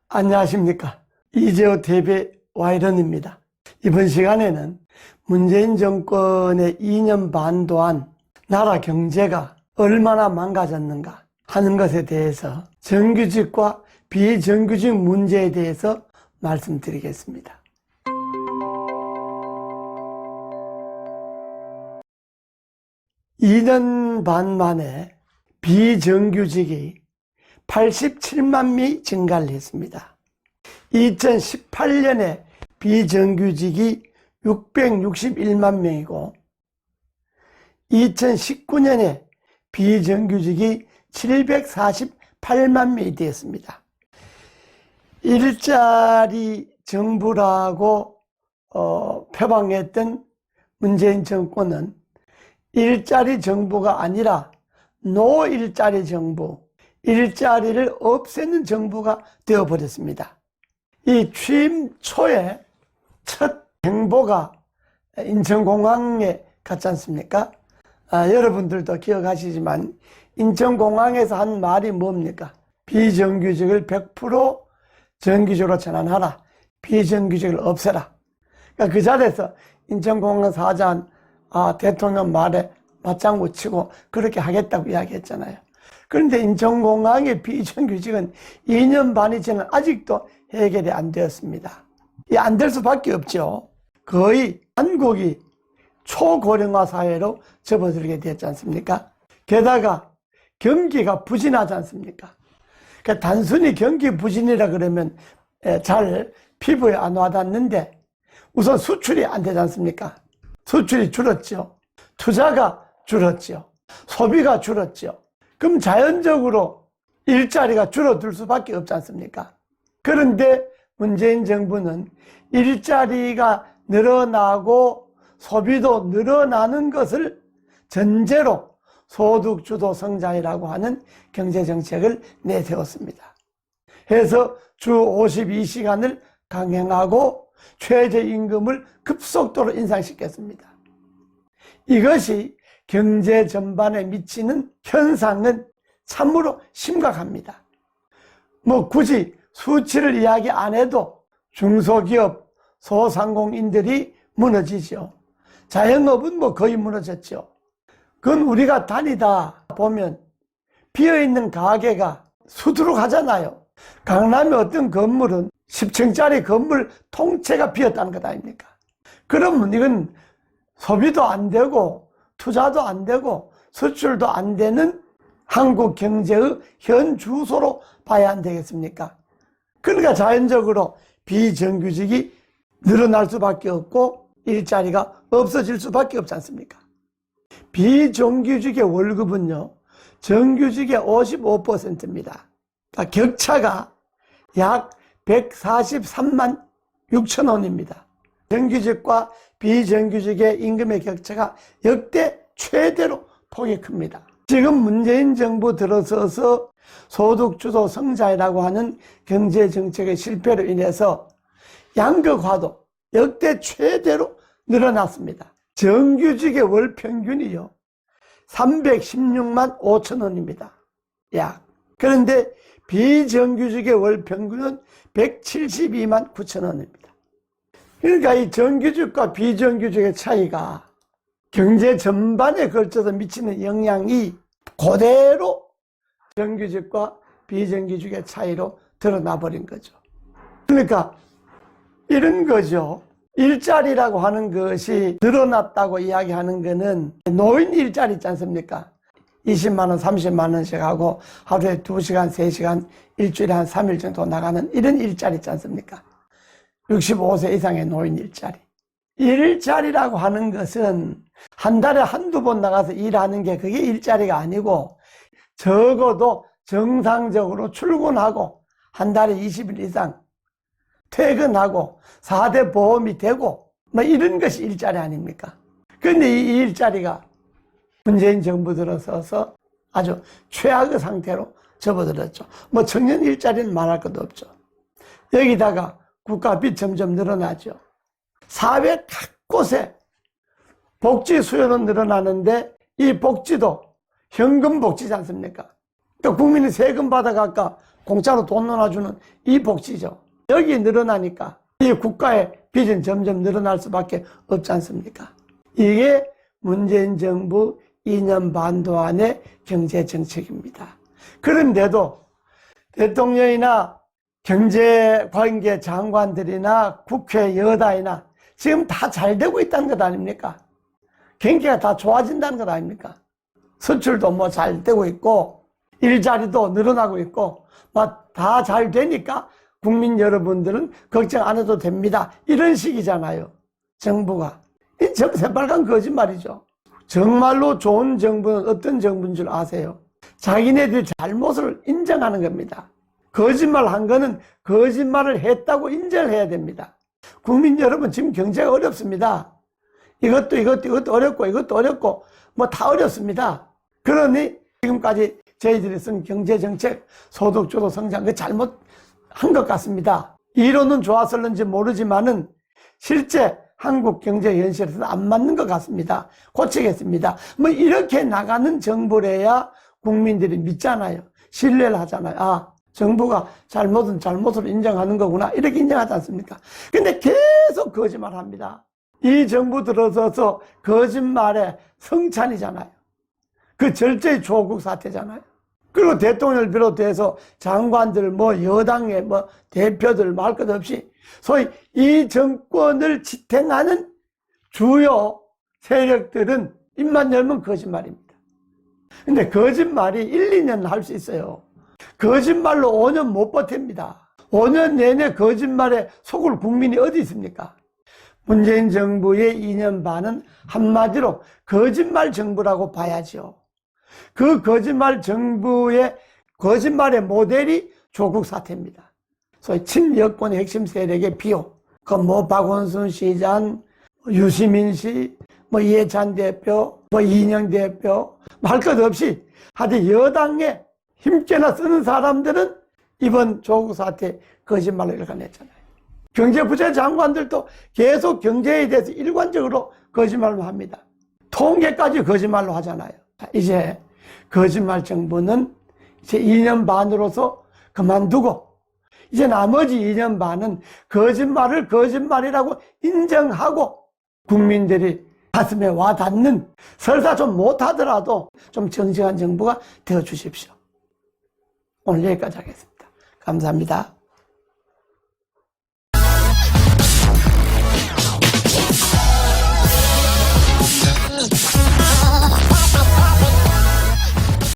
안녕하십니까. 이재호 TV 와이런입니다. 이번 시간에는 문재인 정권의 2년 반 동안 나라 경제가 얼마나 망가졌는가 하는 것에 대해서 정규직과 비정규직 문제에 대해서 말씀드리겠습니다. (2년) 반 만에 비정규직이 87만 명이 증가를 했습니다. 2018년에 비정규직이 661만 명이고 2019년에 비정규직이 748만 명이 되었습니다. 일자리 정부라고 표방했던 문재인 정권은 일자리 정부가 아니라 노일자리 정부, 일자리를 없애는 정부가 되어버렸습니다. 이 취임 초에 첫 행보가 인천공항에 갔지 않습니까? 여러분들도 기억하시지만 인천공항에서 한 말이 뭡니까? 비정규직을 100% 정규직으로 전환하라. 비정규직을 없애라. 그러니까 그 자리에서 인천공항 사장 대통령 말에 맞장구 치고 그렇게 하겠다고 이야기했잖아요. 그런데 인천공항의 비정규직은 2년 반이 지난 아직도 해결이 안 되었습니다. 안 될 수밖에 없죠. 거의 한국이 초고령화 사회로 접어들게 되었지 않습니까? 게다가 경기가 부진하지 않습니까? 그러니까 단순히 경기 부진이라 그러면 잘 피부에 안 와닿는데 우선 수출이 안 되지 않습니까? 수출이 줄었죠. 투자가 줄었죠. 소비가 줄었죠. 그럼 자연적으로 일자리가 줄어들 수밖에 없지 않습니까? 그런데 문재인 정부는 일자리가 늘어나고 소비도 늘어나는 것을 전제로 소득주도 성장이라고 하는 경제정책을 내세웠습니다. 그래서 주 52시간을 강행하고 최저임금을 급속도로 인상시켰습니다. 이것이 경제 전반에 미치는 현상은 참으로 심각합니다. 굳이 수치를 이야기 안 해도 중소기업, 소상공인들이 무너지죠. 자영업은 거의 무너졌죠. 그건 우리가 다니다 보면 비어있는 가게가 수두룩하잖아요. 강남의 어떤 건물은 10층짜리 건물 통째가 비었다는 것 아닙니까? 그러면 이건 소비도 안 되고 투자도 안 되고 수출도 안 되는 한국 경제의 현 주소로 봐야 안 되겠습니까? 그러니까 자연적으로 비정규직이 늘어날 수밖에 없고 일자리가 없어질 수밖에 없지 않습니까? 비정규직의 월급은요, 정규직의 55%입니다. 그러니까 격차가 약 143만 6천 원입니다. 정규직과 비정규직의 임금의 격차가 역대 최대로 폭이 큽니다. 지금 문재인 정부 들어서서 소득주도 성장이라고 하는 경제정책의 실패로 인해서 양극화도 역대 최대로 늘어났습니다. 정규직의 월 평균이요 316만 5천 원입니다. 그런데 비정규직의 월 평균은 172만 9천 원입니다. 그러니까 이 정규직과 비정규직의 차이가 경제 전반에 걸쳐서 미치는 영향이 그대로 정규직과 비정규직의 차이로 드러나 버린 거죠. 그러니까 이런 거죠. 일자리라고 하는 것이 늘어났다고 이야기하는 거는 노인 일자리 있지 않습니까? 20만 원, 30만 원씩 하고 하루에 2시간, 3시간, 일주일에 한 3일 정도 나가는 이런 일자리 있지 않습니까? 65세 이상의 노인 일자리. 일자리라고 하는 것은 한 달에 한두 번 나가서 일하는 게 그게 일자리가 아니고 적어도 정상적으로 출근하고 한 달에 20일 이상 퇴근하고 4대 보험이 되고 이런 것이 일자리 아닙니까? 그런데 이 일자리가 문재인 정부 들어서서 아주 최악의 상태로 접어들었죠. 청년 일자리는 말할 것도 없죠. 여기다가 국가비 점점 늘어나죠. 사회 곳곳에 복지 수요는 늘어나는데 이 복지도 현금 복지지 않습니까? 그러니까 국민이 세금 받아갈까 공짜로 돈 나눠주는 이 복지죠. 여기 늘어나니까 이 국가의 빚은 점점 늘어날 수밖에 없지 않습니까? 이게 문재인 정부 2년 반 동안의 경제정책입니다. 그런데도 대통령이나 경제관계 장관들이나 국회 여당이나 지금 다 잘 되고 있다는 것 아닙니까? 경기가 다 좋아진다는 것 아닙니까? 수출도 뭐 잘 되고 있고 일자리도 늘어나고 있고 뭐 다 잘 되니까 국민 여러분들은 걱정 안 해도 됩니다. 이런 식이잖아요. 정부가. 이 새빨간 거짓말이죠. 정말로 좋은 정부는 어떤 정부인 줄 아세요? 자기네들 잘못을 인정하는 겁니다. 거짓말 한 거는 거짓말을 했다고 인정을 해야 됩니다. 국민 여러분, 지금 경제가 어렵습니다. 이것도 어렵고 이것도 어렵고 뭐 다 어렵습니다. 그러니 지금까지 저희들이 쓴 경제정책, 소득주도 성장, 그 잘못한 것 같습니다. 이론은 좋았을는지 모르지만은 실제 한국 경제 현실에서는 안 맞는 것 같습니다. 고치겠습니다. 뭐 이렇게 나가는 정부래야 국민들이 믿잖아요. 신뢰를 하잖아요. 아, 정부가 잘못은 잘못으로 인정하는 거구나. 이렇게 인정하지 않습니까? 근데 계속 거짓말 합니다. 이 정부 들어서서 거짓말의 성찬이잖아요. 그 절제의 조국 사태잖아요. 그리고 대통령을 비롯해서 장관들, 뭐 여당의 뭐 대표들 말 것 없이 소위 이 정권을 지탱하는 주요 세력들은 입만 열면 거짓말입니다. 근데 거짓말이 1, 2년 할 수 있어요. 거짓말로 5년 못 버팁니다. 5년 내내 거짓말에 속을 국민이 어디 있습니까? 문재인 정부의 2년 반은 한마디로 거짓말 정부라고 봐야죠. 그 거짓말 정부의 거짓말의 모델이 조국 사태입니다. 소위 친여권의 핵심 세력의 비호. 그 뭐 박원순 시장, 유시민 씨, 뭐 이해찬 대표, 뭐 이인영 대표, 말 것 없이 하여튼 여당에 힘께나 쓰는 사람들은 이번 조국 사태 거짓말로 일관했잖아요. 경제부처 장관들도 계속 경제에 대해서 일관적으로 거짓말로 합니다. 통계까지 거짓말로 하잖아요. 이제 거짓말 정부는 이제 2년 반으로서 그만두고 이제 나머지 2년 반은 거짓말을 거짓말이라고 인정하고 국민들이 가슴에 와닿는, 설사 좀 못하더라도 좀 정직한 정부가 되어 주십시오. 오늘 여기까지 하겠습니다. 감사합니다.